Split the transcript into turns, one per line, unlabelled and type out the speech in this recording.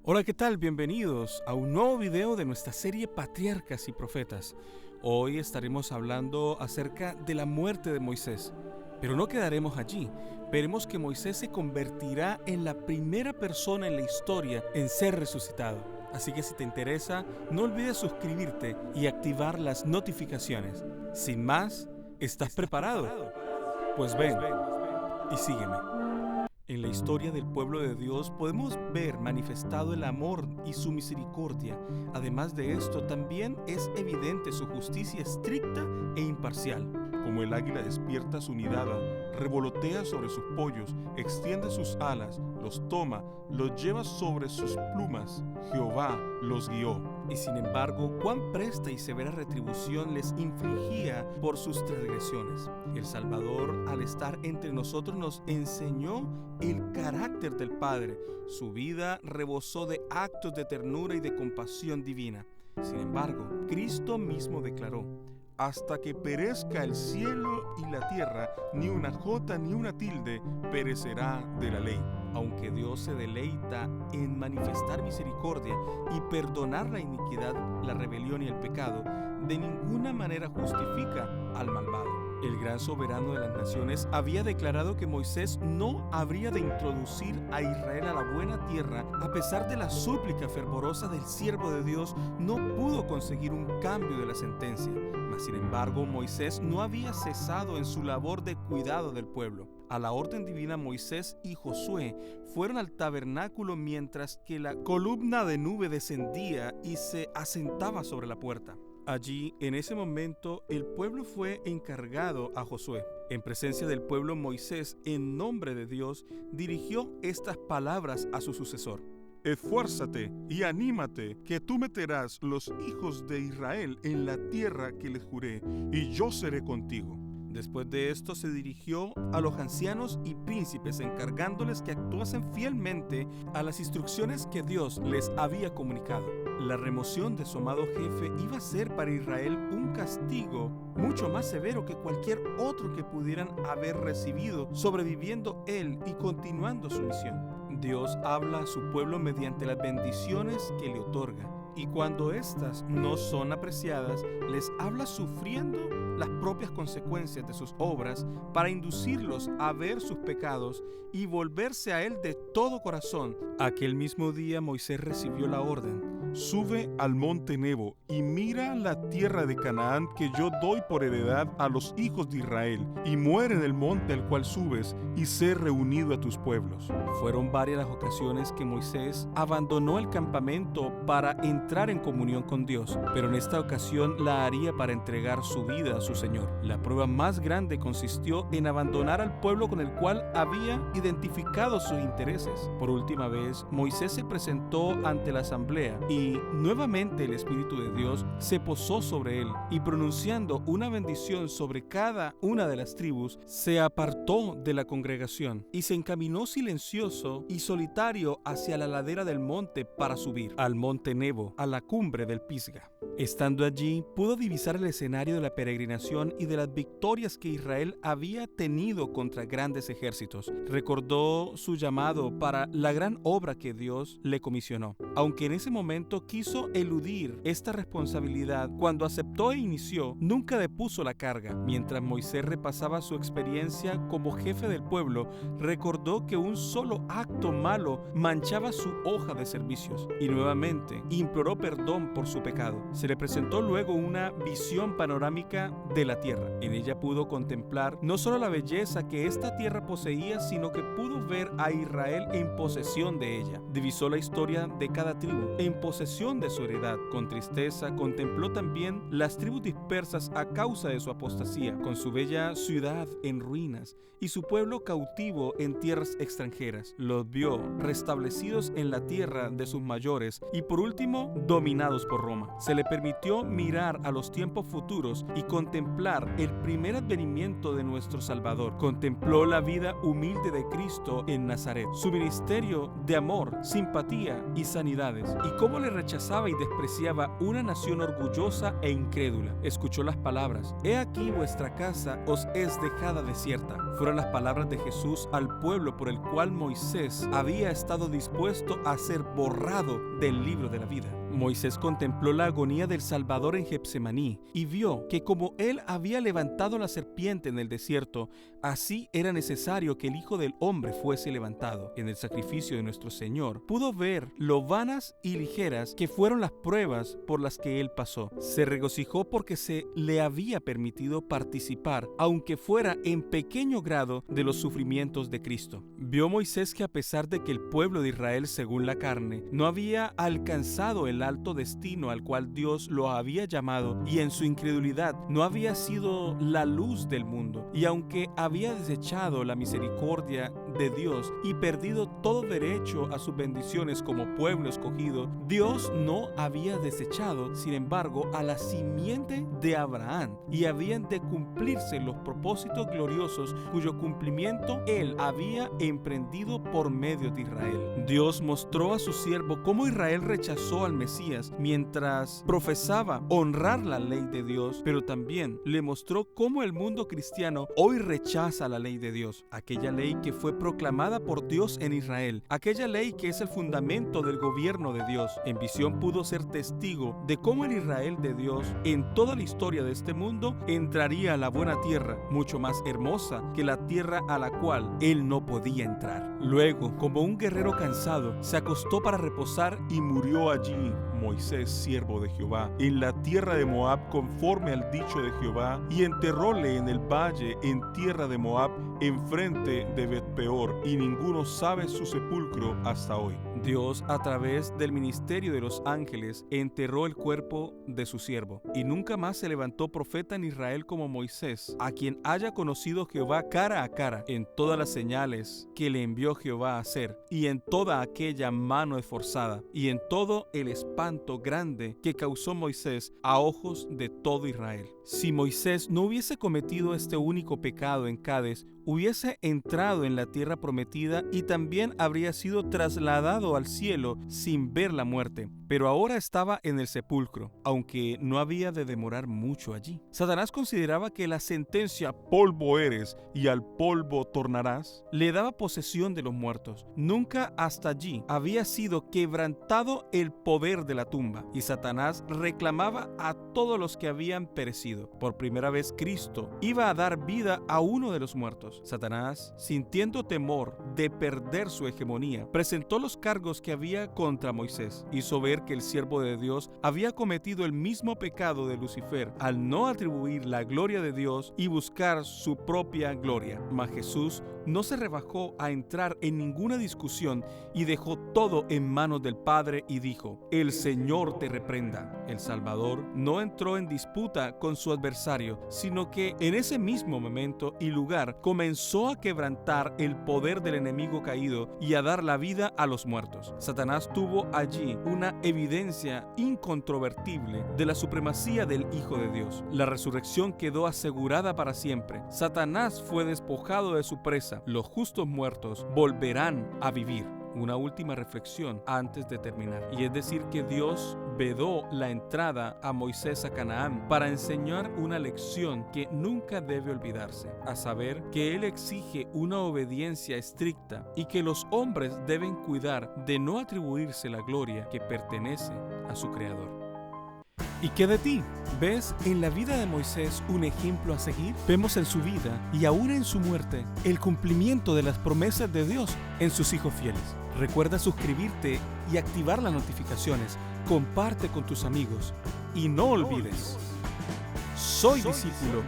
Hola, ¿qué tal? Bienvenidos a un nuevo video de nuestra serie Patriarcas y Profetas. Hoy estaremos hablando acerca de la muerte de Moisés, pero no quedaremos allí. Veremos que Moisés se convertirá en la primera persona en la historia en ser resucitado. Así que si te interesa, no olvides suscribirte y activar las notificaciones. Sin más, ¿estás preparado? Pues ven y sígueme. En la historia del pueblo de Dios podemos ver manifestado el amor y su misericordia. Además de esto, también es evidente su justicia estricta e imparcial. Como el águila despierta su nidada, revolotea sobre sus pollos, extiende sus alas, los toma, los lleva sobre sus plumas. Jehová los guió. Y sin embargo, cuán presta y severa retribución les infligía por sus transgresiones. El Salvador, al estar entre nosotros, nos enseñó el carácter del Padre. Su vida rebosó de actos de ternura y de compasión divina. Sin embargo, Cristo mismo declaró: hasta que perezca el cielo y la tierra, ni una jota ni una tilde perecerá de la ley. Aunque Dios se deleita en manifestar misericordia y perdonar la iniquidad, la rebelión y el pecado, de ninguna manera justifica al malvado. El gran soberano de las naciones había declarado que Moisés no habría de introducir a Israel a la buena tierra. A pesar de la súplica fervorosa del siervo de Dios, no pudo conseguir un cambio de la sentencia. Mas, sin embargo, Moisés no había cesado en su labor de cuidado del pueblo. A la orden divina, Moisés y Josué fueron al tabernáculo mientras que la columna de nube descendía y se asentaba sobre la puerta. Allí, en ese momento, el pueblo fue encargado a Josué. En presencia del pueblo, Moisés, en nombre de Dios, dirigió estas palabras a su sucesor: esfuérzate y anímate, que tú meterás los hijos de Israel en la tierra que les juré, y yo seré contigo. Después de esto se dirigió a los ancianos y príncipes, encargándoles que actuasen fielmente a las instrucciones que Dios les había comunicado. La remoción de su amado jefe iba a ser para Israel un castigo mucho más severo que cualquier otro que pudieran haber recibido, sobreviviendo él y continuando su misión. Dios habla a su pueblo mediante las bendiciones que le otorga, y cuando éstas no son apreciadas, les habla sufriendo las propias consecuencias de sus obras para inducirlos a ver sus pecados y volverse a él de todo corazón. Aquel mismo día Moisés recibió la orden: sube al monte Nebo y mira la tierra de Canaán que yo doy por heredad a los hijos de Israel, y muere en el monte al cual subes, y sé reunido a tus pueblos. Fueron varias las ocasiones que Moisés abandonó el campamento para entrar en comunión con Dios, pero en esta ocasión la haría para entregar su vida a su Señor. La prueba más grande consistió en abandonar al pueblo con el cual había identificado sus intereses. Por última vez, Moisés se presentó ante la asamblea y nuevamente el Espíritu de Dios se posó sobre él, y pronunciando una bendición sobre cada una de las tribus, se apartó de la congregación y se encaminó silencioso y solitario hacia la ladera del monte para subir al monte Nebo, a la cumbre del Pisga. Estando allí, pudo divisar el escenario de la peregrinación y de las victorias que Israel había tenido contra grandes ejércitos. Recordó su llamado para la gran obra que Dios le comisionó. Aunque en ese momento quiso eludir esta responsabilidad, cuando aceptó e inició, nunca depuso la carga. Mientras Moisés repasaba su experiencia como jefe del pueblo, recordó que un solo acto malo manchaba su hoja de servicios, y nuevamente imploró perdón por su pecado. Se le presentó luego una visión panorámica de la tierra. En ella pudo contemplar no solo la belleza que esta tierra poseía, sino que pudo ver a Israel en posesión de ella. Divisó la historia de cada tribu en posesión de su heredad. Con tristeza contempló también las tribus dispersas a causa de su apostasía, con su bella ciudad en ruinas y su pueblo cautivo en tierras extranjeras. Los vio restablecidos en la tierra de sus mayores y por último dominados por Roma. Se le permitió mirar a los tiempos futuros y contemplar el primer advenimiento de nuestro Salvador. Contempló la vida humilde de Cristo en Nazaret, su ministerio de amor, simpatía y sanidades, y cómo le rechazaba y despreciaba una nación orgullosa e incrédula. Escuchó las palabras: «He aquí vuestra casa os es dejada desierta». Fueron las palabras de Jesús al pueblo por el cual Moisés había estado dispuesto a ser borrado del libro de la vida. Moisés contempló la agonía del Salvador en Getsemaní y vio que como él había levantado la serpiente en el desierto, así era necesario que el Hijo del Hombre fuese levantado. En el sacrificio de nuestro Señor pudo ver lo vanas y ligeras que fueron las pruebas por las que él pasó. Se regocijó porque se le había permitido participar, aunque fuera en pequeño grado, de los sufrimientos de Cristo. Vio Moisés que a pesar de que el pueblo de Israel, según la carne, no había alcanzado el alto destino al cual Dios lo había llamado, y en su incredulidad no había sido la luz del mundo, y aunque había desechado la misericordia de Dios y perdido todo derecho a sus bendiciones como pueblo escogido, Dios no había desechado, sin embargo, a la simiente de Abraham, y habían de cumplirse los propósitos gloriosos cuyo cumplimiento él había emprendido por medio de Israel. Dios mostró a su siervo cómo Israel rechazó al Mesías mientras profesaba honrar la ley de Dios, pero también le mostró cómo el mundo cristiano hoy rechaza la ley de Dios, aquella ley que fue proclamada por Dios en Israel, aquella ley que es el fundamento del gobierno de Dios. En visión pudo ser testigo de cómo el Israel de Dios, en toda la historia de este mundo, entraría a la buena tierra, mucho más hermosa que la tierra a la cual él no podía entrar. Luego, como un guerrero cansado, se acostó para reposar y murió allí Moisés, siervo de Jehová, en la tierra de Moab, conforme al dicho de Jehová, y enterróle en el valle en tierra de Moab, enfrente de Bet-peor, y ninguno sabe su sepulcro hasta hoy. Dios, a través del ministerio de los ángeles, enterró el cuerpo de su siervo, y nunca más se levantó profeta en Israel como Moisés, a quien haya conocido Jehová cara a cara, en todas las señales que le envió Jehová a hacer, y en toda aquella mano esforzada, y en todo el espanto grande que causó Moisés a ojos de todo Israel. Si Moisés no hubiese cometido este único pecado en Cades, hubiese entrado en la tierra prometida y también habría sido trasladado al cielo sin ver la muerte, pero ahora estaba en el sepulcro, aunque no había de demorar mucho allí. Satanás consideraba que la sentencia «polvo eres y al polvo tornarás» le daba posesión de los muertos. Nunca hasta allí había sido quebrantado el poder de la tumba, y Satanás reclamaba a todos los que habían perecido. Por primera vez Cristo iba a dar vida a uno de los muertos. Satanás, sintiendo temor de perder su hegemonía, presentó los cargos que había contra Moisés. Hizo ver que el siervo de Dios había cometido el mismo pecado de Lucifer al no atribuir la gloria de Dios y buscar su propia gloria. Mas Jesús no se rebajó a entrar en ninguna discusión y dejó todo en manos del Padre y dijo: «El Señor te reprenda». El Salvador no entró en disputa con su adversario, sino que en ese mismo momento y lugar comenzó a quebrantar el poder del enemigo caído y a dar la vida a los muertos. Satanás tuvo allí una evidencia incontrovertible de la supremacía del Hijo de Dios. La resurrección quedó asegurada para siempre. Satanás fue despojado de su presa. Los justos muertos volverán a vivir. Una última reflexión antes de terminar, y es decir que Dios vedó la entrada a Moisés a Canaán para enseñar una lección que nunca debe olvidarse, a saber que Él exige una obediencia estricta y que los hombres deben cuidar de no atribuirse la gloria que pertenece a su Creador. ¿Y qué de ti? ¿Ves en la vida de Moisés un ejemplo a seguir? Vemos en su vida y aún en su muerte el cumplimiento de las promesas de Dios en sus hijos fieles. Recuerda suscribirte y activar las notificaciones. Comparte con tus amigos y no olvides, soy discípulo